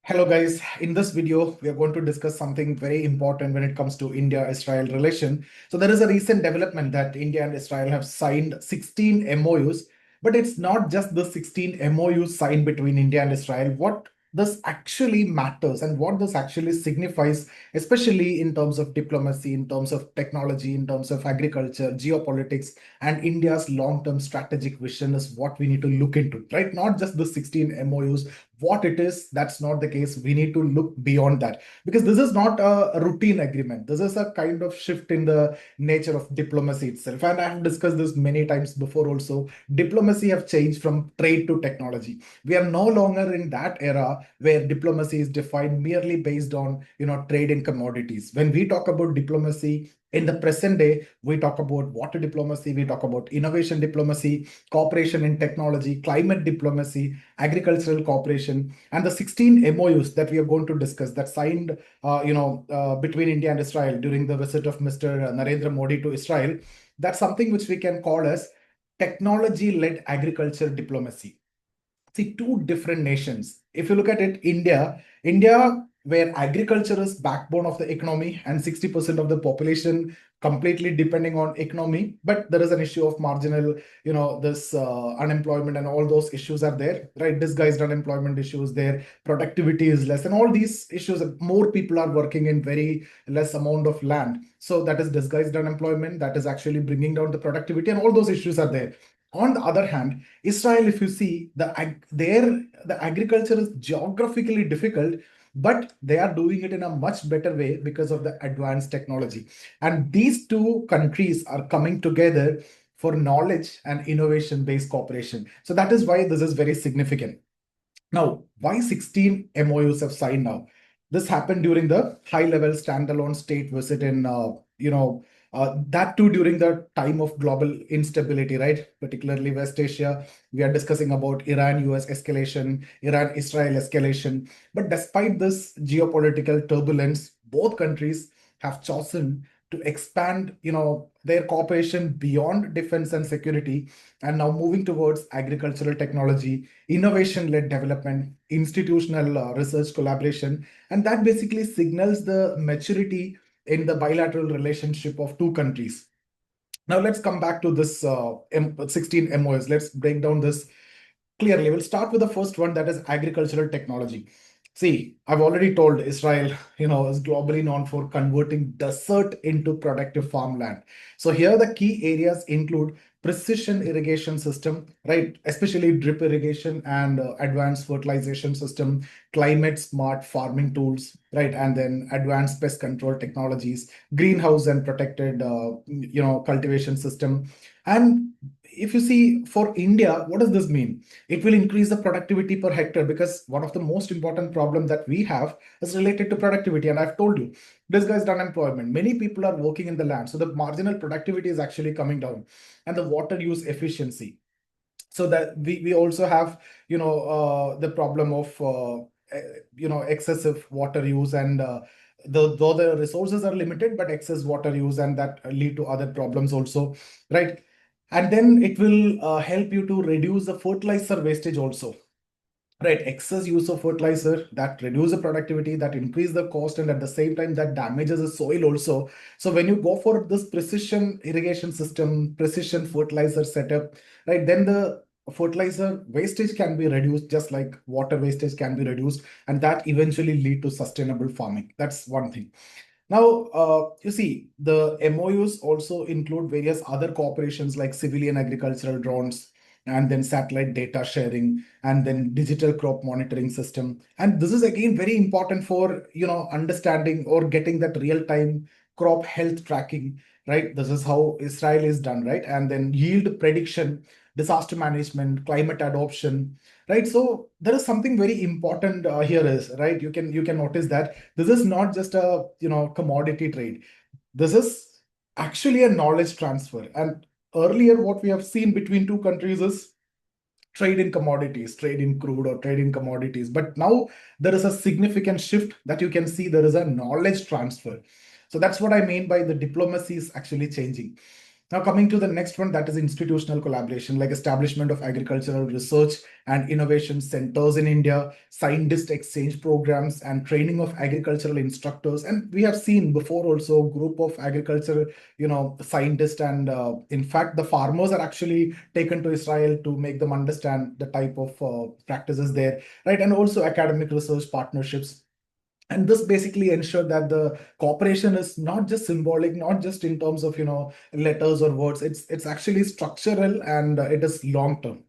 Hello guys, in this video we are going to discuss something very important when it comes to India-Israel relation. So there is a recent development that India and Israel have signed 16 MoUs, but it's not just the 16 MoUs signed between India and Israel. What this actually matters and what this actually signifies, especially in terms of diplomacy, in terms of technology, in terms of agriculture, geopolitics, and India's long-term strategic vision is what we need to look into, right? Not just the 16 MoUs, what it is, that's not the case. We need to look beyond that because this is not a routine agreement. This is a kind of shift in the nature of diplomacy itself. And I have discussed this many times before also. Diplomacy have changed from trade to technology. We are no longer in that era where diplomacy is defined merely based on, trade in commodities. When we talk about diplomacy, in the present day, we talk about water diplomacy, we talk about innovation diplomacy, cooperation in technology, climate diplomacy, agricultural cooperation, and the 16 MOUs that we are going to discuss that signed, between India and Israel during the visit of Mr. Narendra Modi to Israel. That's something which we can call as technology-led agriculture diplomacy. See, two different nations. If you look at it, India, where agriculture is backbone of the economy and 60% of the population completely depending on economy, but there is an issue of marginal, this unemployment and all those issues are there, right? Disguised unemployment issues there, productivity is less, and all these issues. More people are working in very less amount of land, so that is disguised unemployment. That is actually bringing down the productivity, and all those issues are there. On the other hand, Israel, if you see, the agriculture is geographically difficult, but they are doing it in a much better way because of the advanced technology. And these two countries are coming together for knowledge and innovation based cooperation. So that is why this is very significant. Now, why 16 MOUs have signed now? This happened during the high-level standalone state visit in, that too during the time of global instability, right? Particularly West Asia. We are discussing about Iran-US escalation, Iran-Israel escalation. But despite this geopolitical turbulence, both countries have chosen to expand, their cooperation beyond defense and security, and now moving towards agricultural technology, innovation-led development, institutional research collaboration, and that basically signals the maturity in the bilateral relationship of two countries. Now let's come back to this 16 MOS. Let's break down this clearly. We'll start with the first one, that is agricultural technology. See, I've already told Israel, is globally known for converting desert into productive farmland. So here the key areas include precision irrigation system, right? Especially drip irrigation and advanced fertilization system, climate smart farming tools, right? And then advanced pest control technologies, greenhouse and protected, cultivation system. And if you see for India, what does this mean? It will increase the productivity per hectare, because one of the most important problem that we have is related to productivity. And I've told you, disguised unemployment. Many people are working in the land, so the marginal productivity is actually coming down, and the water use efficiency. So that we also have, the problem of excessive water use, and though the resources are limited, but excess water use, and that lead to other problems also, right? And then it will help you to reduce the fertilizer wastage also, right? Excess use of fertilizer that reduce the productivity, that increase the cost, and at the same time that damages the soil also. So when you go for this precision irrigation system, precision fertilizer setup, right, then the fertilizer wastage can be reduced, just like water wastage can be reduced, and that eventually lead to sustainable farming. That's one thing. Now, you see, the MOUs also include various other cooperations like civilian agricultural drones, and then satellite data sharing, and then digital crop monitoring system. And this is again very important for, understanding or getting that real-time crop health tracking, right? This is how Israel is done, right? And then yield prediction, disaster management, climate adoption, right? So there is something very important here is, right? You can notice that this is not just a, commodity trade. This is actually a knowledge transfer. And earlier, what we have seen between two countries is trade in commodities, trade in crude or trade in commodities. But now there is a significant shift that you can see. There is a knowledge transfer. So that's what I mean by the diplomacy is actually changing. Now, coming to the next one, that is institutional collaboration, like establishment of agricultural research and innovation centers in India, scientist exchange programs, and training of agricultural instructors. And we have seen before also group of agriculture, scientists, and in fact, the farmers are actually taken to Israel to make them understand the type of practices there, right? And also academic research partnerships, and this basically ensured that the cooperation is not just symbolic, not just in terms of letters or words. It's actually structural, and it is long term,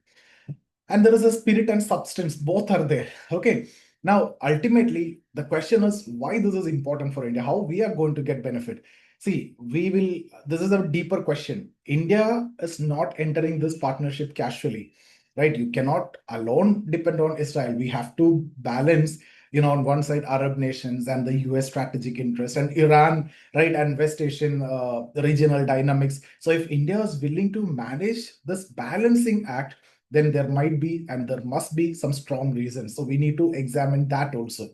and there is a spirit and substance, both are there. Okay, now ultimately the question is why this is important for India, how we are going to get benefit. See, we will, this is a deeper question. India is not entering this partnership casually, right? You cannot alone depend on Israel. We have to balance, on one side Arab nations and the US strategic interest, and Iran, right, and West Asian regional dynamics. So if India is willing to manage this balancing act, then there might be and there must be some strong reasons. So we need to examine that also.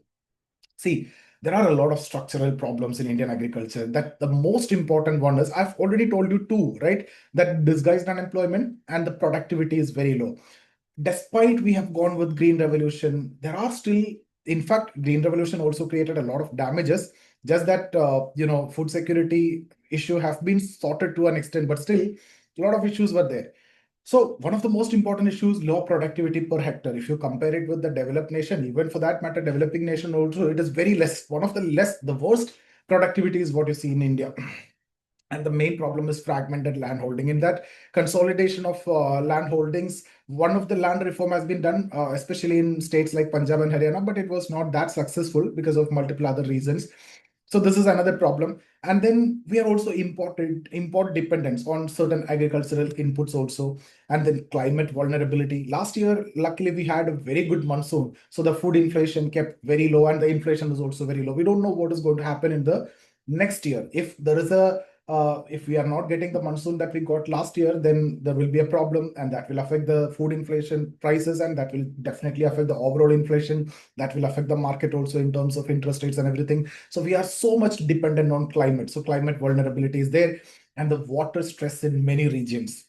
See, there are a lot of structural problems in Indian agriculture. That the most important one is, I've already told you two, right? That disguised unemployment and the productivity is very low. Despite we have gone with green revolution, there are still, in fact, green revolution also created a lot of damages. Just that food security issue have been sorted to an extent, but still a lot of issues were there. So one of the most important issues, low productivity per hectare. If you compare it with the developed nation, even for that matter, developing nation also, it is very less. One of the less, the worst productivity is what you see in India. And the main problem is fragmented land holding. In that consolidation of land holdings, one of the land reform has been done, especially in states like Punjab and Haryana, but it was not that successful because of multiple other reasons. So this is another problem. And then we are also import dependence on certain agricultural inputs also, and then climate vulnerability. Last year, luckily, we had a very good monsoon, so the food inflation kept very low, and the inflation is also very low. We don't know what is going to happen in the next year. If there is a if we are not getting the monsoon that we got last year, then there will be a problem, and that will affect the food inflation prices, and that will definitely affect the overall inflation. That will affect the market also in terms of interest rates and everything. So we are so much dependent on climate. So climate vulnerability is there, and the water stress in many regions.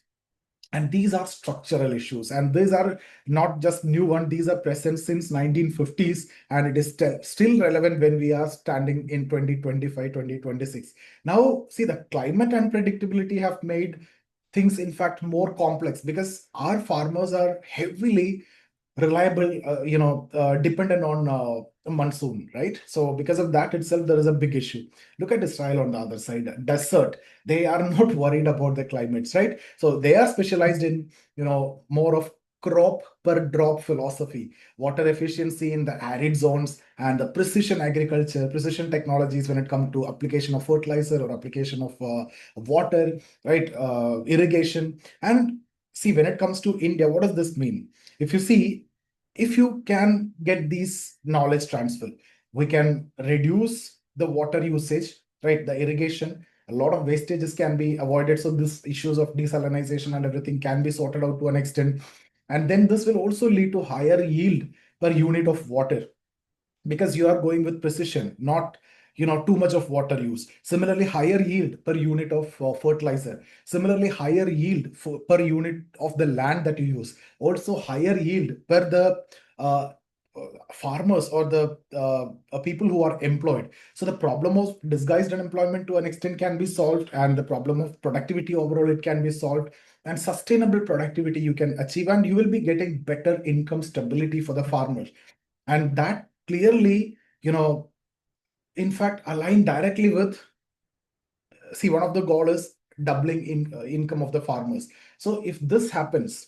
And these are structural issues, and these are not just new one. These are present since 1950s, and it is still relevant when we are standing in 2025, 2026. Now, see, the climate unpredictability have made things, in fact, more complex because our farmers are heavily reliable, dependent on monsoon, right? So because of that itself, there is a big issue. Look at Israel on the other side, desert. They are not worried about the climates, right? So they are specialized in, more of crop per drop philosophy, water efficiency in the arid zones, and the precision agriculture, precision technologies when it comes to application of fertilizer or application of water, right? Irrigation. And see, when it comes to India, what does this mean? If you see, if you can get these knowledge transfer, we can reduce the water usage, right? The irrigation, a lot of wastages can be avoided. So this issues of desalinization and everything can be sorted out to an extent. And then this will also lead to higher yield per unit of water, because you are going with precision, not too much of water use. Similarly, higher yield per unit of fertilizer. Similarly, higher yield per unit of the land that you use. Also higher yield per the uh, farmers or the people who are employed. So the problem of disguised unemployment to an extent can be solved, and the problem of productivity overall, it can be solved, and sustainable productivity you can achieve, and you will be getting better income stability for the farmers. And that clearly, in fact, align directly with, see, one of the goal is doubling in income of the farmers. So if this happens,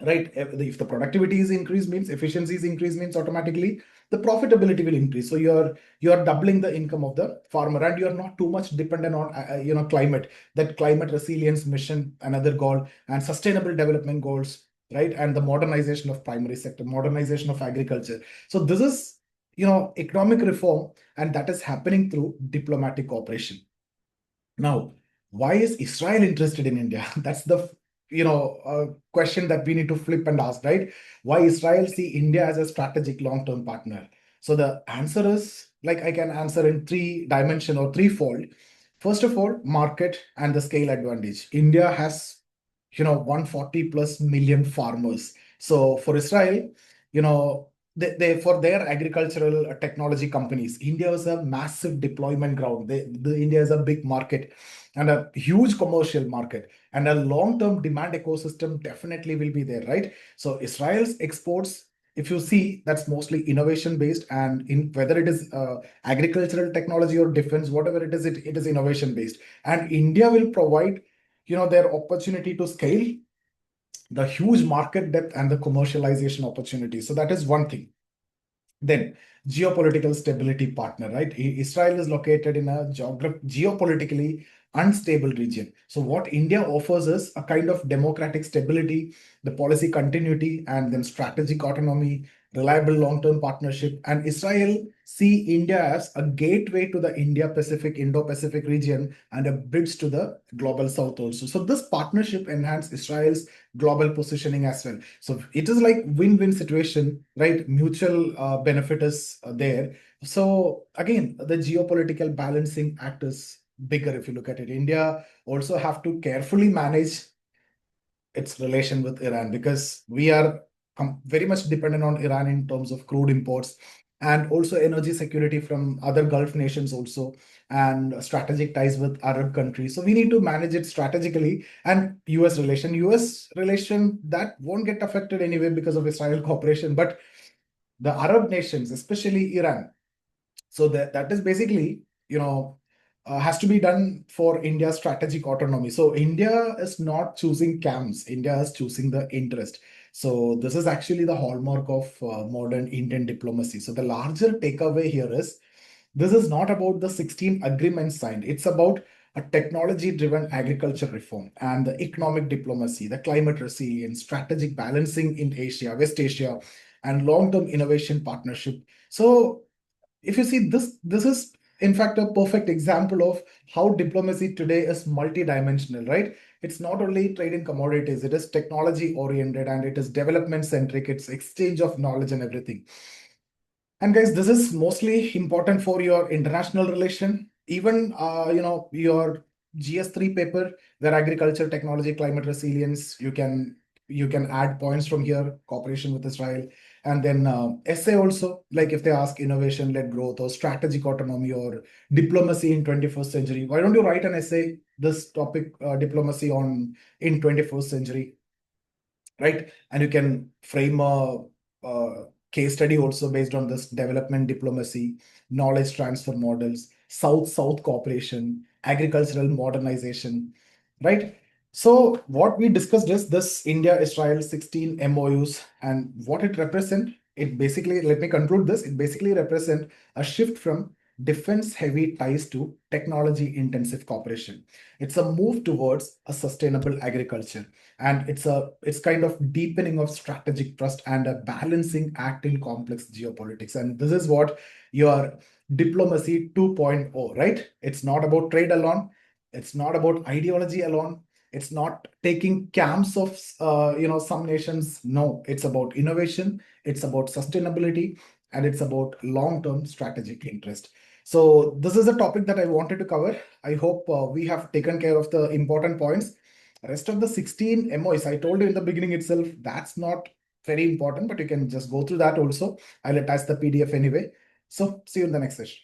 right, if the productivity is increased, means efficiency is increased, means automatically the profitability will increase. So you're doubling the income of the farmer, and you're not too much dependent on climate. That climate resilience mission, another goal, and sustainable development goals, right? And the modernization of primary sector, modernization of agriculture. So this is, economic reform, and that is happening through diplomatic cooperation. Now, why is Israel interested in India? That's the question that we need to flip and ask, right? Why Israel see India as a strategic long-term partner? So the answer is, like, I can answer in three dimension or threefold. First of all, market and the scale advantage. India has 140 plus million farmers. So for Israel, they for their agricultural technology companies, India is a massive deployment ground. India is a big market and a huge commercial market, and a long-term demand ecosystem definitely will be there, right? So Israel's exports, if you see, that's mostly innovation based, and in whether it is agricultural technology or defense, whatever it is, it is innovation based. And India will provide their opportunity to scale, the huge market depth, and the commercialization opportunity. So that is one thing. Then, geopolitical stability partner, right? Israel is located in a geopolitically unstable region. So what India offers is a kind of democratic stability, the policy continuity, and then strategic autonomy, reliable long-term partnership. And Israel see India as a gateway to the Indo-Pacific region, and a bridge to the global south also. So this partnership enhances Israel's global positioning as well. So it is like win-win situation, right? Mutual benefit is there. So again, the geopolitical balancing act is bigger if you look at it. India also have to carefully manage its relation with Iran, because we are very much dependent on Iran in terms of crude imports, and also energy security from other Gulf nations also, and strategic ties with Arab countries. So we need to manage it strategically. And US relation, that won't get affected anyway because of Israel cooperation, but the Arab nations, especially Iran, so that is basically, has to be done for India's strategic autonomy. So India is not choosing camps. India is choosing the interest. So this is actually the hallmark of modern Indian diplomacy. So the larger takeaway here is, this is not about the 16 agreements signed. It's about a technology-driven agriculture reform and the economic diplomacy, the climate resilience, strategic balancing in Asia, West Asia, and long-term innovation partnership. So if you see this, this is in fact a perfect example of how diplomacy today is multidimensional, right? It's not only trade in commodities, it is technology oriented, and it is development centric, it's exchange of knowledge and everything. And guys, this is mostly important for your international relation, even your GS3 paper, where agriculture, technology, climate resilience, you can add points from here, cooperation with Israel. And then essay also, like if they ask innovation-led growth or strategic autonomy or diplomacy in 21st century, why don't you write an essay, this topic, diplomacy on in 21st century, right? And you can frame a case study also based on this development diplomacy, knowledge transfer models, South-South cooperation, agricultural modernization, right? So what we discussed is this India-Israel 16 MOUs and what it represent. It basically, let me conclude this, it basically represent a shift from defense-heavy ties to technology-intensive cooperation. It's a move towards a sustainable agriculture, and it's kind of deepening of strategic trust and a balancing act in complex geopolitics. And this is what your diplomacy 2.0, right? It's not about trade alone, it's not about ideology alone, it's not taking camps of some nations. No, it's about innovation, it's about sustainability, and it's about long-term strategic interest. So this is a topic that I wanted to cover. I hope we have taken care of the important points. Rest of the 16 MOs, I told you in the beginning itself, that's not very important, but you can just go through that also. I'll attach the PDF anyway. So see you in the next session.